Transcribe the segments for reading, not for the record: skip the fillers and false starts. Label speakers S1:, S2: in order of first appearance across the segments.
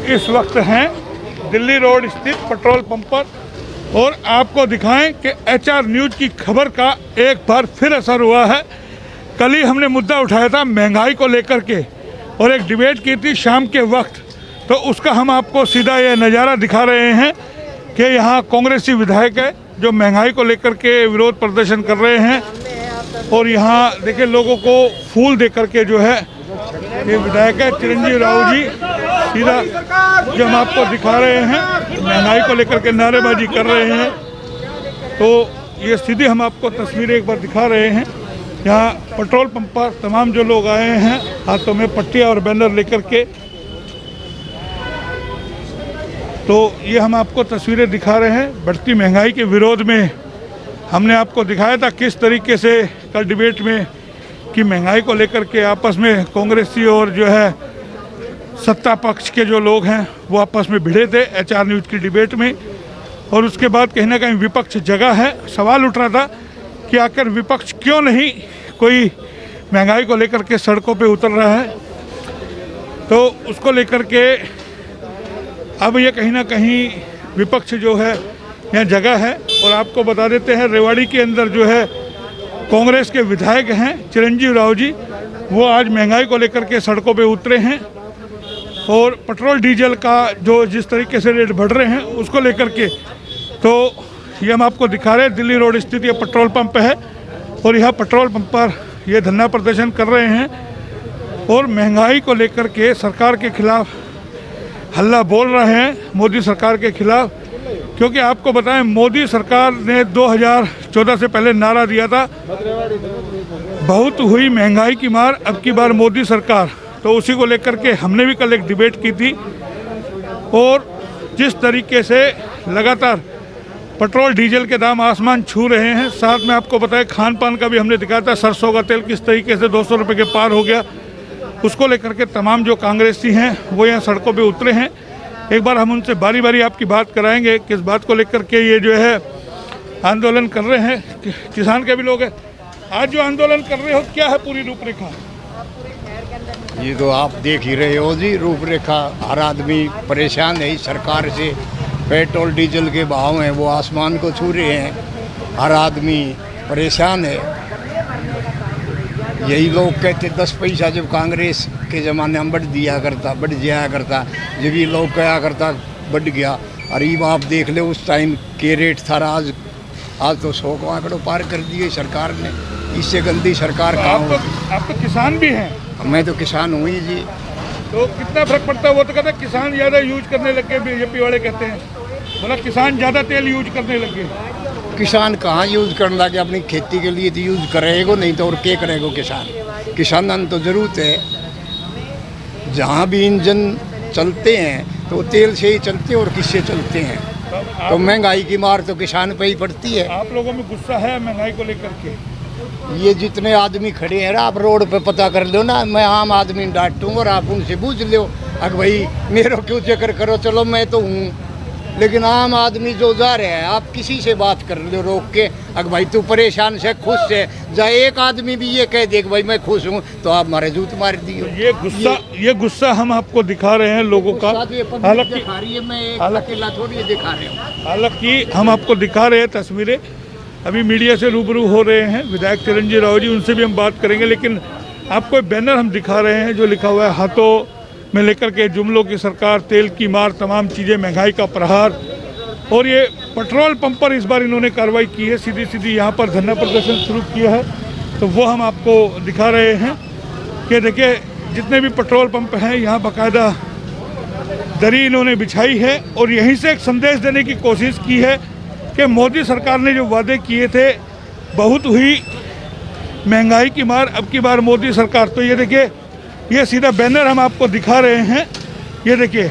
S1: इस वक्त हैं दिल्ली रोड स्थित पेट्रोल पंप पर और आपको दिखाएं कि HR न्यूज़ की खबर का एक बार फिर असर हुआ है। कल ही हमने मुद्दा उठाया था महंगाई को लेकर के और एक डिबेट की थी शाम के वक्त, तो उसका हम आपको सीधा ये नज़ारा दिखा रहे हैं कि यहाँ कांग्रेसी विधायक है जो महंगाई को लेकर के विरोध प्रदर्शन कर रहे हैं। और यहाँ देखिए लोगों को फूल दे करके जो है ये विधायक है चिरंजीव राव जी, सीधा जो हम आपको दिखा रहे हैं महंगाई को लेकर के नारेबाजी कर रहे हैं। तो ये सीधी हम आपको तस्वीरें एक बार दिखा रहे हैं। यहाँ पेट्रोल पंप पर तमाम जो लोग आए हैं हाथों में पट्टियाँ और बैनर लेकर के, तो ये हम आपको तस्वीरें दिखा रहे हैं बढ़ती महंगाई के विरोध में। हमने आपको दिखाया था किस तरीके से कल डिबेट में कि महंगाई को लेकर के आपस में कांग्रेसी और जो है सत्ता पक्ष के जो लोग हैं वो आपस में भिड़े थे HR न्यूज़ की डिबेट में। और उसके बाद कहीं ना कहीं विपक्ष जगह है, सवाल उठ रहा था कि आखिर विपक्ष क्यों नहीं कोई महंगाई को लेकर के सड़कों पे उतर रहा है। तो उसको लेकर के अब ये कहीं ना कहीं विपक्ष जो है यहाँ जगह है। और आपको बता देते हैं रेवाड़ी के अंदर जो है कांग्रेस के विधायक हैं चिरंजीव राव जी, वो आज महंगाई को लेकर के सड़कों पे उतरे हैं और पेट्रोल डीजल का जो जिस तरीके से रेट बढ़ रहे हैं उसको लेकर के। तो ये हम आपको दिखा रहे हैं दिल्ली रोड स्थित ये पेट्रोल पंप है और यह पेट्रोल पंप पर ये धरना प्रदर्शन कर रहे हैं और महंगाई को लेकर के सरकार के खिलाफ हल्ला बोल रहे हैं, मोदी सरकार के खिलाफ। क्योंकि आपको बताएं मोदी सरकार ने 2014 से पहले नारा दिया था बहुत हुई महंगाई की मार अब की बार मोदी सरकार, तो उसी को लेकर के हमने भी कल एक डिबेट की थी। और जिस तरीके से लगातार पेट्रोल डीजल के दाम आसमान छू रहे हैं, साथ में आपको बताएं खान पान का भी हमने दिखाया था, सरसों का तेल किस तरीके से 200 रुपये के पार हो गया, उसको लेकर के तमाम जो कांग्रेसी हैं वो यहाँ सड़कों पे उतरे हैं। एक बार हम उनसे बारी बारी आपकी बात कराएंगे किस बात को लेकर के ये जो है आंदोलन कर रहे हैं। किसान के भी लोग हैं, आज जो आंदोलन कर रहे हो क्या है पूरी रूपरेखा?
S2: ये तो आप देख ही रहे हो जी, रूपरेखा। हर आदमी परेशान है इस सरकार से। पेट्रोल डीजल के भाव हैं वो आसमान को छू रहे हैं, हर आदमी परेशान है। यही लोग कहते 10 पैसा जब कांग्रेस के ज़माने में बढ़ जाया करता, जब ये लोग क्या करता बढ़ गया। और ये आप देख ले उस टाइम के रेट था, आज तो 100 को आंकड़ों पार कर दिए सरकार ने। इससे गंदी सरकार कहाँ हो?
S1: आप तो किसान भी हैं?
S2: मैं तो किसान हूँ ही जी।
S1: तो कितना फर्क पड़ता है? वो तो कहते हैं किसान ज़्यादा यूज करने लग गए, BJP वाले कहते हैं, मतलब किसान ज़्यादा तेल यूज करने लग गए।
S2: किसान कहाँ यूज करने लगे? अपनी खेती के लिए तो यूज करेगा, नहीं तो और क्या करेगा किसान? किसानन तो ज़रूरत है। जहाँ भी इंजन चलते हैं तो तेल से ही चलते हैं और किससे चलते हैं। तो महंगाई की मार तो किसान पे ही पड़ती है।
S1: आप लोगों में गुस्सा है महंगाई को लेकर के?
S2: ये जितने आदमी खड़े हैं आप रोड पे पता कर लो ना, मैं आम आदमी डांटूँ और आप उनसे पूछ लो अगर भाई मेरा क्यों जिक्र करो, चलो मैं तो हूँ, लेकिन आम आदमी जो जा रहे हैं आप किसी से बात कर लो रोक के, अगर भाई तू परेशान से खुश से जा, एक आदमी भी ये कह दे कि भाई मैं खुश हूँ तो आप मारे जूत मार दियो।
S1: ये गुस्सा हम आपको दिखा रहे हैं लोगों का। हालांकि हम आपको दिखा रहे हैं तस्वीरें, अभी मीडिया से रूबरू हो रहे हैं विधायक चिरंजीव राव जी, उनसे भी हम बात करेंगे। लेकिन आपको बैनर हम दिखा रहे हैं जो लिखा हुआ है हाथों में लेकर के जुमलों की सरकार, तेल की मार, तमाम चीज़ें, महंगाई का प्रहार। और ये पेट्रोल पंप पर इस बार इन्होंने कार्रवाई की है, सीधी सीधी यहाँ पर धरना प्रदर्शन शुरू किया है। तो वो हम आपको दिखा रहे हैं कि देखिए जितने भी पेट्रोल पंप हैं यहाँ बाकायदा दरी इन्होंने बिछाई है और यहीं से एक संदेश देने की कोशिश की है कि मोदी सरकार ने जो वादे किए थे बहुत हुई महंगाई की मार अब की बार मोदी सरकार। तो ये देखिए ये सीधा बैनर हम आपको दिखा रहे हैं, ये देखिए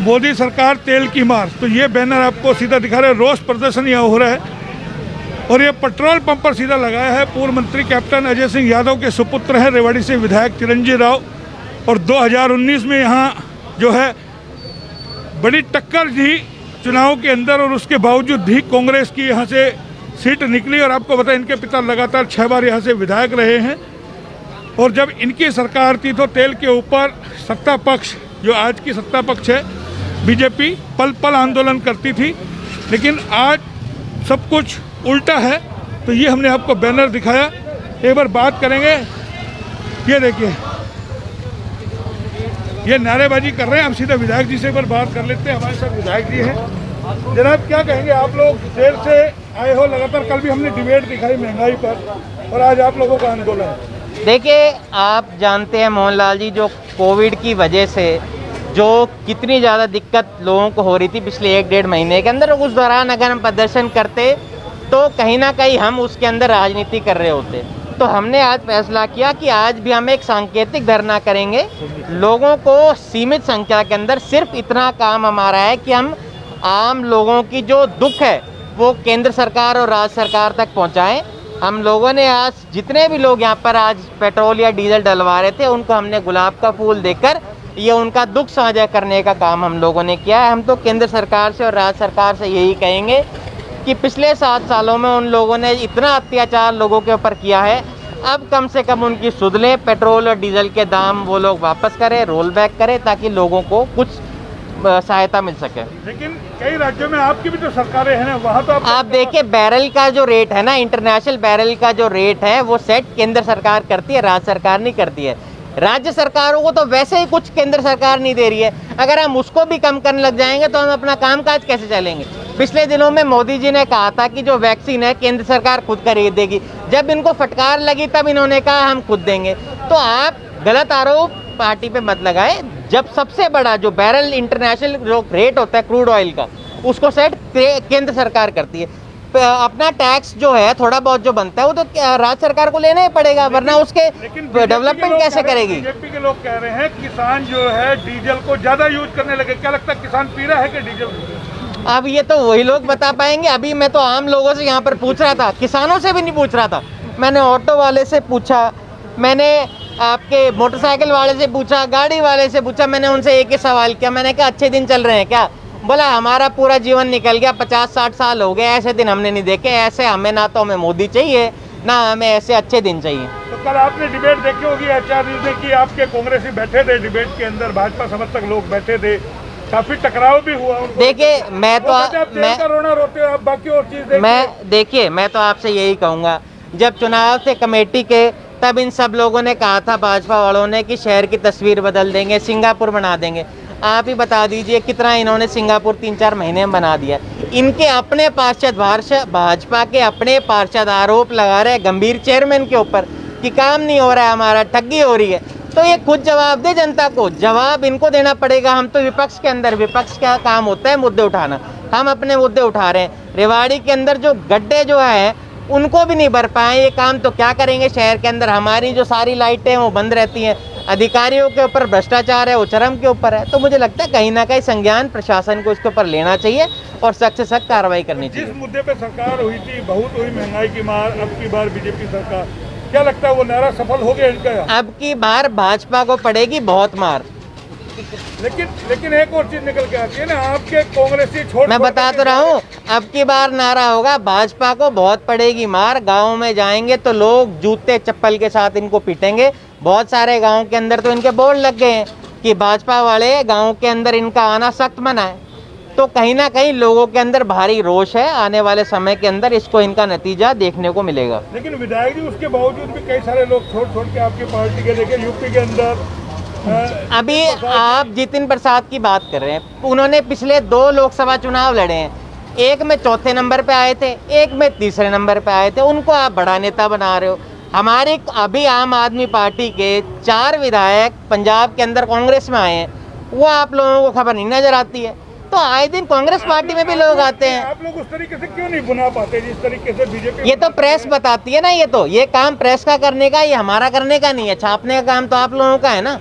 S1: मोदी सरकार तेल की मार। तो ये बैनर आपको सीधा दिखा रहे हैं, रोष प्रदर्शन यहाँ हो रहा है। और ये पेट्रोल पंप पर सीधा लगाया है पूर्व मंत्री कैप्टन अजय सिंह यादव के सुपुत्र हैं रेवाड़ी से विधायक चिरंजीव राव। और 2019 में यहाँ जो है बड़ी टक्कर थी चुनाव के अंदर और उसके बावजूद भी कांग्रेस की यहाँ से सीट निकली। और आपको बताया इनके पिता लगातार 6 बार यहाँ से विधायक रहे हैं। और जब इनकी सरकार थी तो तेल के ऊपर सत्ता पक्ष जो आज की सत्ता पक्ष है बीजेपी पल पल आंदोलन करती थी, लेकिन आज सब कुछ उल्टा है। तो ये हमने आपको बैनर दिखाया, एक बार बात करेंगे। ये देखिए, ये नारेबाजी कर रहे हैं। हम सीधे विधायक जी से एक बार बात कर लेते हैं। हमारे साथ विधायक जी हैं। जनाब, क्या कहेंगे? आप लोग देर से आए हो, लगातार कल भी हमने डिबेट दिखाई महंगाई पर, और आज आप लोगों का आंदोलन है।
S3: देखिए, आप जानते हैं मोहनलाल जी, जो कोविड की वजह से जो कितनी ज़्यादा दिक्कत लोगों को हो रही थी पिछले 1-1.5 महीने के अंदर, उस दौरान अगर हम प्रदर्शन करते तो कहीं ना कहीं हम उसके अंदर राजनीति कर रहे होते। तो हमने आज फैसला किया कि आज भी हम एक सांकेतिक धरना करेंगे। लोगों को सीमित संख्या के अंदर सिर्फ इतना काम हमारा है कि हम आम लोगों की जो दुख है वो केंद्र सरकार और राज्य सरकार तक पहुंचाएं। हम लोगों ने आज जितने भी लोग यहाँ पर आज पेट्रोल या डीजल डलवा रहे थे, उनको हमने गुलाब का फूल देकर ये उनका दुख साझा करने का काम हम लोगों ने किया है। हम तो केंद्र सरकार से और राज्य सरकार से यही कहेंगे कि पिछले 7 सालों में उन लोगों ने इतना अत्याचार लोगों के ऊपर किया है, अब कम से कम उनकी सुध लें। पेट्रोल और डीजल के दाम वो लोग वापस करें, रोल बैक करें, ताकि लोगों को कुछ सहायता मिल सके।
S1: लेकिन कई राज्यों में आपकी भी तो सरकारें हैं ना, वहाँ तो
S3: आप देखिए, बैरल का जो रेट है ना, इंटरनेशनल बैरल का जो रेट है वो सेट केंद्र सरकार करती है, राज्य सरकार नहीं करती है। राज्य सरकारों को तो वैसे ही कुछ केंद्र सरकार नहीं दे रही है। अगर हम उसको भी कम करने लग जाएंगे तो हम अपना कामकाज कैसे चलेंगे? पिछले दिनों में मोदी जी ने कहा था कि जो वैक्सीन है केंद्र सरकार खुद खरीदेगी। जब इनको फटकार लगी तब इन्होंने कहा हम खुद देंगे। तो आप गलत आरोप पार्टी पे मत लगाए। जब सबसे बड़ा जो बैरल इंटरनेशनल जो रेट होता है क्रूड ऑयल का, उसको सेट केंद्र सरकार करती है। अपना टैक्स जो है थोड़ा बहुत जो बनता है वो तो राज्य सरकार को लेना ही पड़ेगा, वरना उसके डेवलपमेंट कैसे करेगी?
S1: बीजेपी के लोग कह रहे हैं किसान जो है डीजल को ज्यादा यूज करने लगे। क्या लगता है किसान पी रहा है कि डीजल?
S3: अब ये तो वही लोग बता पाएंगे। अभी मैं तो आम लोगों से यहाँ पर पूछ रहा था, किसानों से भी नहीं पूछ रहा था। मैंने ऑटो वाले से पूछा, मैंने आपके मोटरसाइकिल वाले से पूछा, गाड़ी वाले से पूछा। मैंने उनसे एक ही सवाल किया, मैंने कहा अच्छे दिन चल रहे हैं क्या? बोला हमारा पूरा जीवन निकल गया, 50-60 साल हो गए, ऐसे दिन हमने नहीं देखे। ऐसे हमें ना तो हमें मोदी चाहिए ना हमें ऐसे अच्छे दिन चाहिए।
S1: तो कल आपने डिबेट देखी होगी आचार्य जी ने कि आपके कांग्रेसी बैठे थे डिबेट के अंदर, भाजपा समर्थक लोग बैठे थे, काफी टकराव भी हुआ।
S3: देखिए, मैं तो
S1: रोना रोते हो आप, बाकी और चीज
S3: देखिए मैं तो आपसे यही कहूँगा, जब चुनाव थे कमेटी के तब इन सब लोगों ने कहा था, भाजपा वालों ने, कि शहर की तस्वीर बदल देंगे, सिंगापुर बना देंगे। आप ही बता दीजिए कितना इन्होंने सिंगापुर 3-4 महीने में बना दिया। इनके अपने पार्षद, भाजपा के अपने पार्षद आरोप लगा रहे गंभीर चेयरमैन के ऊपर कि काम नहीं हो रहा है, हमारा ठगी हो रही है। तो ये खुद जवाब दे जनता को, जवाब इनको देना पड़ेगा। हम तो विपक्ष के अंदर, विपक्ष का काम होता है मुद्दे उठाना, हम अपने मुद्दे उठा रहे हैं। रेवाड़ी के अंदर जो गड्ढे जो है उनको भी नहीं भर पाए, ये काम तो क्या करेंगे? शहर के अंदर हमारी जो सारी लाइटें हैं वो बंद रहती हैं, अधिकारियों के ऊपर भ्रष्टाचार है वो चरम के ऊपर है। तो मुझे लगता है कहीं ना कहीं संज्ञान प्रशासन को इसके ऊपर लेना चाहिए और सख्त से सख्त कार्रवाई करनी चाहिए।
S1: जिस मुद्दे पे सरकार हुई थी, बहुत हुई महंगाई की मार, अब की बार बीजेपी सरकार, क्या लगता है वो नारा सफल हो गया इनका?
S3: अब की बार भाजपा को पड़ेगी बहुत मार।
S1: लेकिन एक और चीज निकल के आती है ना, आपके कांग्रेसी छोड़,
S3: मैं बता तो रहा हूँ, अब की बार नारा होगा भाजपा को बहुत पड़ेगी मार। गाँव में जाएंगे तो लोग जूते चप्पल के साथ इनको पीटेंगे। बहुत सारे गाँव के अंदर तो इनके बोर्ड लग गए हैं कि भाजपा वाले गाँव के अंदर इनका आना सख्त मना है। तो कहीं ना कहीं लोगों के अंदर भारी रोष है, आने वाले समय के अंदर इसको इनका नतीजा देखने को मिलेगा।
S1: लेकिन विधायक जी, उसके बावजूद भी कई सारे लोग छोड़ के आपकी पार्टी के लेके यूपी के अंदर
S3: अभी आप जितिन प्रसाद की बात कर रहे हैं, उन्होंने पिछले 2 लोकसभा चुनाव लड़े हैं। एक में 4थे नंबर पे आए थे, एक में 3रे नंबर पे आए थे। उनको आप बड़ा नेता बना रहे हो। हमारे अभी आम आदमी पार्टी के 4 विधायक पंजाब के अंदर कांग्रेस में आए हैं, वो आप लोगों को खबर नहीं नजर आती है। तो आए दिन कांग्रेस पार्टी में भी लोग आते हैं।
S1: आप लोग उस तरीके से क्यों नहीं बुना पाते जिस तरीके से बीजेपी?
S3: ये तो प्रेस बताती है ना, ये काम प्रेस का करने का, ये हमारा करने का नहीं है। छापने का काम तो आप लोगों का है ना,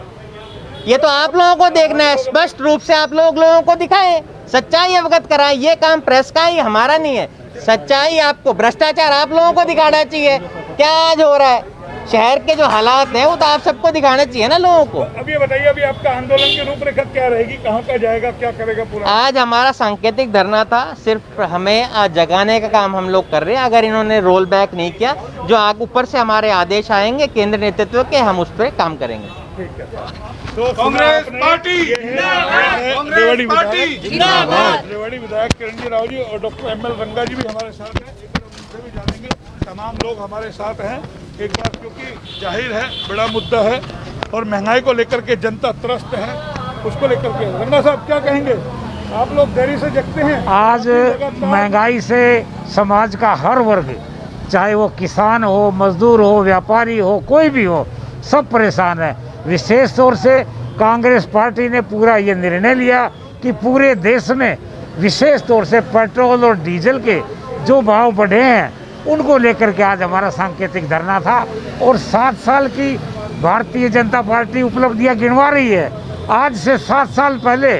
S3: ये तो आप लोगों को देखना है। स्पष्ट रूप से आप लोगों को दिखाएं, सच्चाई अवगत कराएं। ये काम प्रेस का ही, हमारा नहीं है। सच्चाई आपको, भ्रष्टाचार आप लोगों को दिखाना चाहिए। क्या आज हो रहा है, शहर के जो हालात हैं वो तो आप सबको दिखाना चाहिए ना लोगों को।
S1: अब ये बताइए, अभी आपका आंदोलन की रूपरेखा क्या रहेगी, कहाँ का जाएगा, क्या करेगा पूरा?
S3: आज हमारा सांकेतिक धरना था, सिर्फ हमें आज जगाने का काम हम लोग कर रहे हैं। अगर इन्होंने रोल बैक नहीं किया, जो ऊपर से हमारे आदेश आएंगे केंद्र नेतृत्व के, हम उस पर काम करेंगे।
S1: ठीक है। तो
S4: कांग्रेस पार्टी
S1: रेवाड़ी
S4: पार्टी
S1: जिंदाबाद। रेवाड़ी विधायक किरण राव जी और डॉक्टर एम.एल. रंगा जी भी हमारे साथ हैं, एक बार उनसे भी जानेंगे। तमाम लोग हमारे साथ हैं एक बार, क्योंकि जाहिर है बड़ा मुद्दा है और महंगाई को लेकर के जनता त्रस्त है, उसको लेकर के। रंगा साहब क्या कहेंगे, आप लोग देरी से जगते हैं।
S5: आज महंगाई से समाज का हर वर्ग, चाहे वो किसान हो, मजदूर हो, व्यापारी हो, कोई भी हो, सब परेशान है। विशेष तौर से कांग्रेस पार्टी ने पूरा ये निर्णय लिया कि पूरे देश में विशेष तौर से पेट्रोल और डीजल के जो भाव बढ़े हैं उनको लेकर के आज हमारा सांकेतिक धरना था। और 7 साल की भारतीय जनता पार्टी उपलब्धियां गिनवा रही है। आज से 7 साल पहले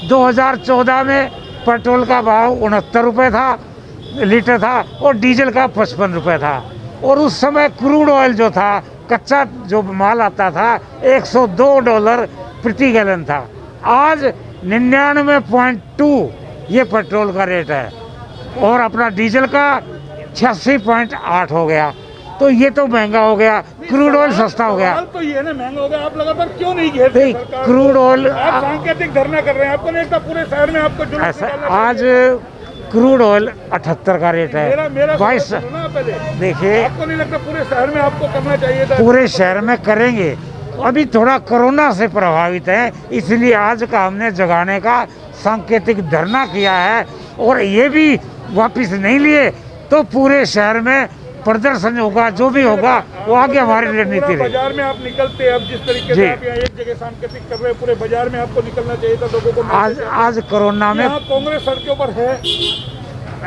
S5: 2014 में पेट्रोल का भाव 69 रुपये था लीटर था और डीजल का 55 रुपये था। और उस समय क्रूड ऑयल जो था, कच्चा जो माल आता था, $102 प्रति गैलन था। आज 99.2 ये पेट्रोल का रेट है और अपना डीजल का 86.8 हो गया। तो ये तो महंगा हो गया, क्रूड ऑयल सस्ता हो गया।
S1: तो ये ना महंगा हो गया, आप लगातार क्यों नहीं घेरते सरकार?
S5: क्रूड ऑयल
S1: आप सांकेतिक धरना कर रहे हैं, आपको नहीं लगता पूरे शहर में आपको जुलूस
S5: ऐसा
S1: निकालना
S5: आज
S1: चाहिए?
S5: क्रूड ऑयल 78 का रेट है।
S1: मेरा
S5: 22
S1: सुनो ना पहले।
S5: देखिए,
S1: आपको नहीं लगता पूरे शहर में आपको करना चाहिए था?
S5: पूरे शहर में करेंगे। अभी थोड़ा कोरोना से प्रभावित है, इसलिए आज का हमने जगाने का सांकेतिक धरना किया है। और ये भी वापस नहीं लिए तो पूरे शहर में प्रदर्शन होगा, जो भी होगा वो आगे हमारी रणनीति
S1: पूरा
S5: रहेगी।
S1: बाजार में आप निकलते हैं, अब जिस तरीके से आप यहाँ एक जगह सांकेतिक कर रहे हैं, पूरे बाजार में आपको निकलना चाहिए था लोगों को।
S5: आज कोरोना में,
S1: यहाँ कांग्रेस सड़कों पर है।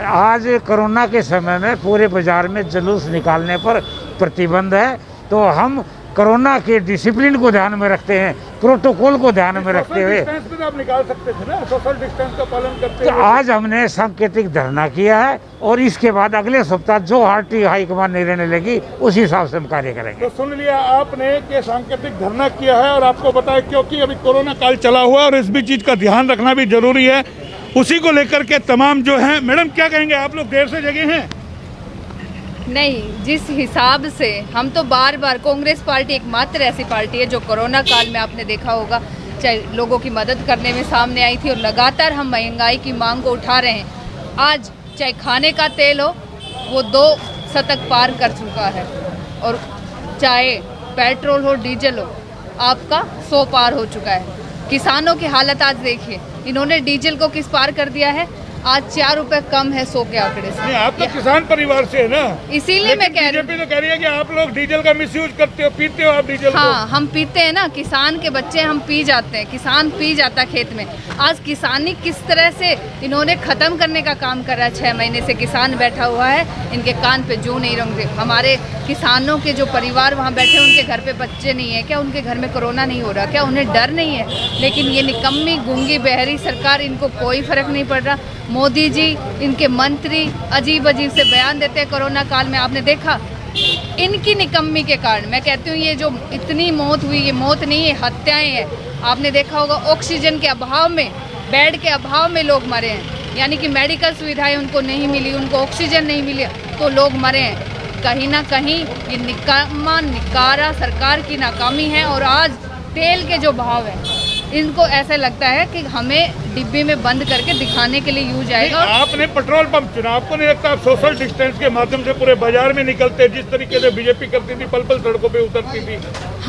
S5: आज कोरोना के समय में पूरे बाजार में जुलूस निकालने पर प्रतिबंध है। तो हम कोरोना के डिसिप्लिन को ध्यान में रखते हैं, प्रोटोकॉल को ध्यान में रखते हुए
S1: सोशल डिस्टेंस पे तो आप निकाल सकते थे ना, सोशल डिस्टेंस का पालन करते
S5: तो
S1: हुए।
S5: आज हमने सांकेतिक धरना किया है और इसके बाद अगले सप्ताह जो पार्टी हाईकमान निर्णय लेगी उसी हिसाब से हम कार्य करेंगे।
S1: तो सुन लिया आपने कि सांकेतिक धरना किया है और आपको बताया क्योंकि अभी कोरोना काल चला हुआ है और इस भी चीज़ का ध्यान रखना भी जरूरी है। उसी को लेकर के तमाम जो है, मैडम क्या कहेंगे, आप लोग देर से जगे हैं?
S6: नहीं, जिस हिसाब से हम तो बार बार, कांग्रेस पार्टी एकमात्र ऐसी पार्टी है जो कोरोना काल में आपने देखा होगा चाहे लोगों की मदद करने में सामने आई थी और लगातार हम महंगाई की मांग को उठा रहे हैं। आज चाहे खाने का तेल हो वो 2 शतक पार कर चुका है और चाहे पेट्रोल हो डीजल हो आपका 100 पार हो चुका है। किसानों की हालत आज देखिए, इन्होंने डीजल को किस पार कर दिया है, आज 4 रुपए कम है 100 के आंकड़े से।
S1: नहीं, आप तो किसान परिवार से है ना,
S6: इसीलिए मैं कह रही हूँ।
S1: बीजेपी तो कह रही है कि आप लोग डीजल का मिसयूज करते हो, पीते हो आप डीजल को।
S6: हाँ, हम पीते हैं ना, किसान के बच्चे हम पी जाते हैं, किसान पी जाता है खेत में। आज किसानी किस तरह से इन्होंने ख़त्म करने का काम करा है। 6 महीने से किसान बैठा हुआ है, इनके कान पे जूं नहीं रंगते। हमारे किसानों के जो परिवार वहाँ बैठे, उनके घर पे बच्चे नहीं है क्या? उनके घर में कोरोना नहीं हो रहा क्या? उन्हें डर नहीं है? लेकिन ये निकम्मी गूंगी बहरी सरकार, इनको कोई फर्क नहीं पड़ रहा। मोदी जी, इनके मंत्री अजीब अजीब से बयान देते हैं कोरोना काल में, आपने देखा। इनकी निकम्मी के कारण मैं कहती हूँ ये जो इतनी मौत हुई, ये मौत नहीं है, हत्याएं हैं। आपने देखा होगा ऑक्सीजन के अभाव में, बेड के अभाव में लोग मरे हैं, यानी कि मेडिकल सुविधाएं उनको नहीं मिली, उनको ऑक्सीजन नहीं मिली तो लोग मरे हैं। कहीं ना कहीं ये निकम्मा निकारा सरकार की नाकामी है। और आज तेल के जो भाव हैं, इनको ऐसा लगता है कि हमें डिब्बे में बंद करके दिखाने के लिए यूज आएगा।
S1: आपने पेट्रोल पंप चुना, आपको नहीं लगता आप सोशल डिस्टेंस के माध्यम से पूरे बाजार में निकलते, जिस तरीके से बीजेपी करती थी, पल पल सड़कों पे उतरती थी।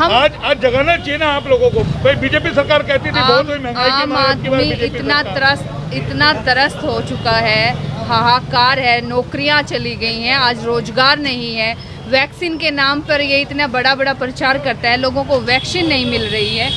S1: आज जगाना चाहिए ना आप लोगों को। भाई बीजेपी सरकार कहती थी बहुत हुई महंगाई की,
S6: आम आदमी इतना त्रस्त हो चुका है, हाहाकार है, नौकरियां चली गई हैं, आज रोजगार नहीं है। वैक्सीन के नाम पर ये इतना बड़ा बड़ा प्रचार करता है, लोगों को वैक्सीन नहीं मिल रही है।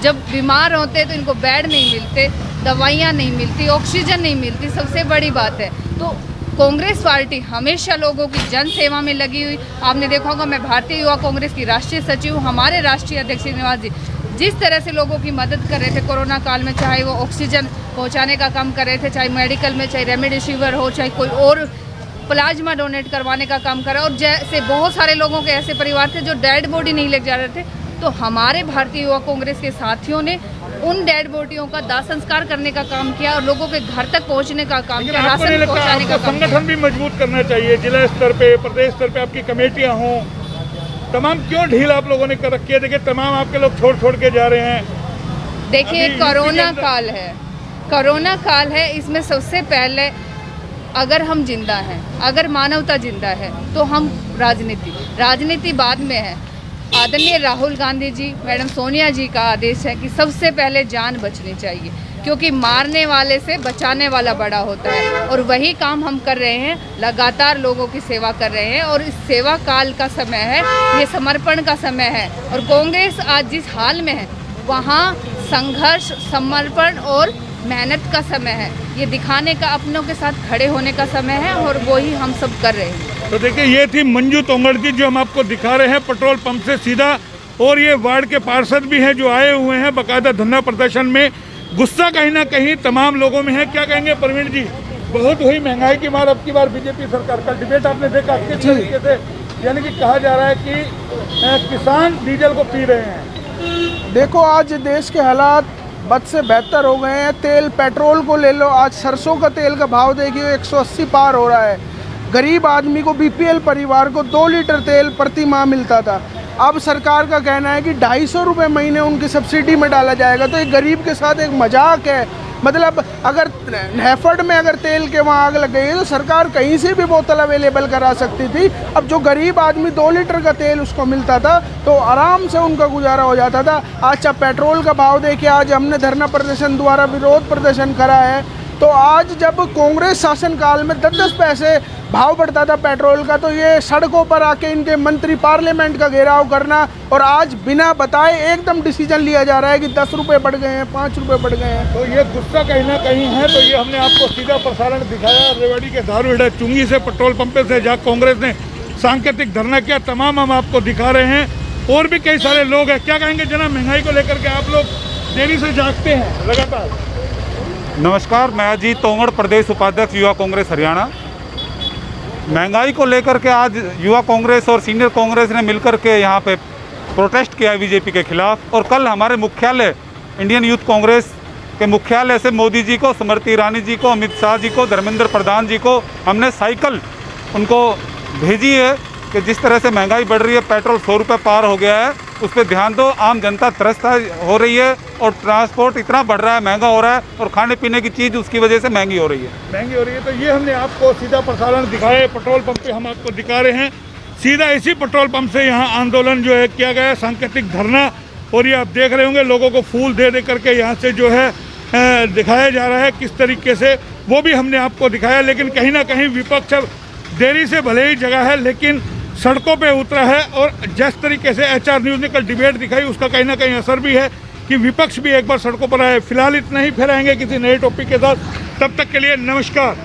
S6: जब बीमार होते तो इनको बेड नहीं मिलते, दवाइयाँ नहीं मिलती, ऑक्सीजन नहीं मिलती, सबसे बड़ी बात है। तो कांग्रेस पार्टी हमेशा लोगों की जन सेवा में लगी हुई। आपने देखा होगा, मैं भारतीय युवा कांग्रेस की राष्ट्रीय सचिव हूँ। हमारे राष्ट्रीय अध्यक्ष श्रीनिवास जी जिस तरह से लोगों की मदद कर रहे थे कोरोना काल में, चाहे वो ऑक्सीजन पहुँचाने का काम कर रहे थे, चाहे मेडिकल में, चाहे रेमडेसिविर हो, चाहे कोई और प्लाज्मा डोनेट करवाने का काम करा। और जैसे बहुत सारे लोगों के ऐसे परिवार थे जो डेड बॉडी नहीं ले जा रहे थे, तो हमारे भारतीय युवा कांग्रेस के साथियों ने उन डेड बॉडियों का दाह संस्कार करने का काम किया और लोगों के घर तक पहुंचने का काम किया, राशन पहुंचाने का काम किया।
S1: संगठन भी मजबूत करना चाहिए, जिला स्तर पे, प्रदेश स्तर पे आपकी कमेटियां हों। तमाम क्यों ढील आप लोगों ने कर रखी है? देखिए तमाम आपके लोग छोड़ के जा रहे हैं,
S6: देखिए
S1: अभी
S6: कोरोना
S1: इसी के
S6: काल है, कोरोना काल है। इसमें सबसे पहले अगर हम जिंदा हैं, अगर मानवता जिंदा है तो हम राजनीति बाद में है। आदरणीय राहुल गांधी जी, मैडम सोनिया जी का आदेश है कि सबसे पहले जान बचनी चाहिए, क्योंकि मारने वाले से बचाने वाला बड़ा होता है। और वही काम हम कर रहे हैं, लगातार लोगों की सेवा कर रहे हैं। और इस सेवा काल का समय है, ये समर्पण का समय है। और कांग्रेस आज जिस हाल में है, वहाँ संघर्ष, समर्पण और मेहनत का समय है। ये दिखाने का, अपनों के साथ खड़े होने का समय है, और वही हम सब कर रहे हैं।
S1: तो देखिए, ये थी मंजू तोंगड़ जी जो हम आपको दिखा रहे हैं पेट्रोल पंप से सीधा। और ये वार्ड के पार्षद भी हैं जो आए हुए हैं बाकायदा धरना प्रदर्शन में। गुस्सा कहीं ना कहीं तमाम लोगों में है। क्या कहेंगे प्रवीण जी? बहुत हुई महंगाई की मार अब की बार बीजेपी सरकार का। डिबेट आपने देखा किस तरीके से, यानी कि कहा जा रहा है कि किसान डीजल को पी रहे हैं।
S4: देखो, आज देश के हालात बद से बेहतर हो गए हैं। तेल, पेट्रोल को ले लो, आज सरसों का तेल का भाव देखिए 180 पार हो रहा है। गरीब आदमी को, बीपीएल परिवार को 2 लीटर तेल प्रति माह मिलता था। अब सरकार का कहना है कि 250 रुपये महीने उनकी सब्सिडी में डाला जाएगा। तो एक गरीब के साथ एक मजाक है। मतलब अगर हैफर्ड में अगर तेल के वहाँ आग लग गई है तो सरकार कहीं से भी बोतल अवेलेबल करा सकती थी। अब जो गरीब आदमी 2 लीटर का तेल उसको मिलता था तो आराम से उनका गुजारा हो जाता था। आज जब पेट्रोल का भाव देखिए, आज हमने धरना प्रदर्शन द्वारा विरोध प्रदर्शन करा है। तो आज जब कांग्रेस शासनकाल में 10-10 पैसे भाव बढ़ता था पेट्रोल का, तो ये सड़कों पर आके इनके मंत्री पार्लियामेंट का घेराव करना, और आज बिना बताए एकदम डिसीजन लिया जा रहा है कि 10 रुपये बढ़ गए हैं, 5 रुपये बढ़ गए हैं।
S1: तो ये गुस्सा कहीं ना कहीं है। तो ये हमने आपको सीधा प्रसारण दिखाया रेवाड़ी के दारूहेड़ा चुंगी से, पेट्रोल पंप से, जहाँ कांग्रेस ने सांकेतिक धरना किया। तमाम हम आपको दिखा रहे हैं। और भी कई सारे लोग हैं। क्या कहेंगे जनाब, महंगाई को लेकर के आप लोग देरी से जागते हैं लगातार?
S7: नमस्कार, मैं अजीत तोंगड़, प्रदेश उपाध्यक्ष युवा कांग्रेस हरियाणा। महंगाई को लेकर के आज युवा कांग्रेस और सीनियर कांग्रेस ने मिलकर के यहाँ पे प्रोटेस्ट किया है बीजेपी के खिलाफ। और कल हमारे मुख्यालय इंडियन यूथ कांग्रेस के मुख्यालय से मोदी जी को, स्मृति ईरानी जी को, अमित शाह जी को, धर्मेंद्र प्रधान जी को हमने साइकिल उनको भेजी है कि जिस तरह से महंगाई बढ़ रही है, पेट्रोल 100 रुपये पार हो गया है, उस पर ध्यान दो। आम जनता त्रस्त हो रही है और ट्रांसपोर्ट इतना बढ़ रहा है, महंगा हो रहा है, और खाने पीने की चीज़ उसकी वजह से महंगी हो रही है।
S1: तो ये हमने आपको सीधा प्रसारण दिखाया है। पेट्रोल पंप पे हम आपको दिखा रहे हैं। सीधा इसी पेट्रोल पंप से यहाँ आंदोलन जो है किया गया, सांकेतिक धरना। और ये आप देख रहे होंगे लोगों को फूल दे दे करके यहाँ से जो है दिखाया जा रहा है किस तरीके से, वो भी हमने आपको दिखाया। लेकिन कहीं ना कहीं विपक्ष अब देरी से भले ही जगह है, लेकिन सड़कों पे उतरा है। और जिस तरीके से HR न्यूज़ ने कल डिबेट दिखाई, उसका कहीं ना कहीं असर भी है कि विपक्ष भी एक बार सड़कों पर आए। फिलहाल इतना ही, फिर आएंगे किसी नए टॉपिक के साथ। तब तक के लिए नमस्कार।